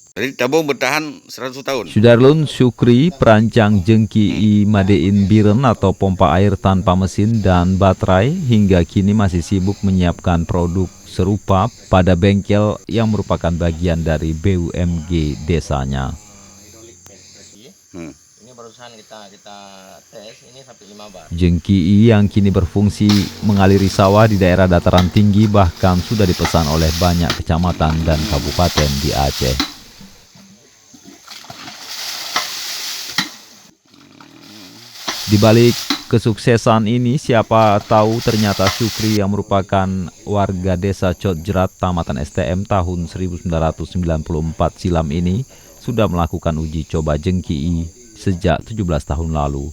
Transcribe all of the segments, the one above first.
Jadi tabung bertahan 100 tahun. Sudarlun Syukri perancang jengki Madein Biren atau pompa air tanpa mesin dan baterai hingga kini masih sibuk menyiapkan produk serupa pada bengkel yang merupakan bagian dari BUMG desanya. Ini barusan kita tes, ini sampai 5 bar. Jengki yang kini berfungsi mengaliri sawah di daerah dataran tinggi bahkan sudah dipesan oleh banyak kecamatan dan kabupaten di Aceh. Di balik kesuksesan ini, siapa tahu ternyata Syukri yang merupakan warga desa Cotjerat, Tamatan STM tahun 1994 silam ini sudah melakukan uji coba jengki sejak 17 tahun lalu.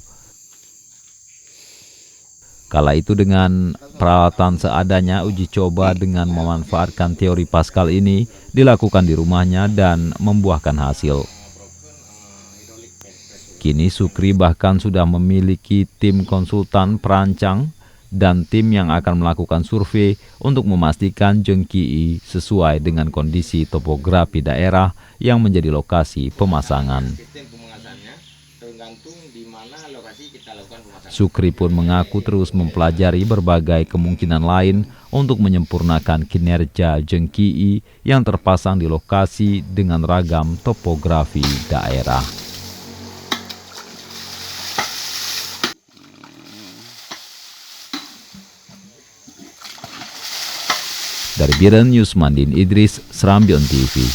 Kala itu dengan peralatan seadanya, uji coba dengan memanfaatkan teori Pascal ini dilakukan di rumahnya dan membuahkan hasil. Kini Syukri bahkan sudah memiliki tim konsultan perancang dan tim yang akan melakukan survei untuk memastikan jengki sesuai dengan kondisi topografi daerah yang menjadi lokasi pemasangan. Syukri pun mengaku terus mempelajari berbagai kemungkinan lain untuk menyempurnakan kinerja jengki yang terpasang di lokasi dengan ragam topografi daerah. Dari Biren, Yusmandin Idris, Serambion TV.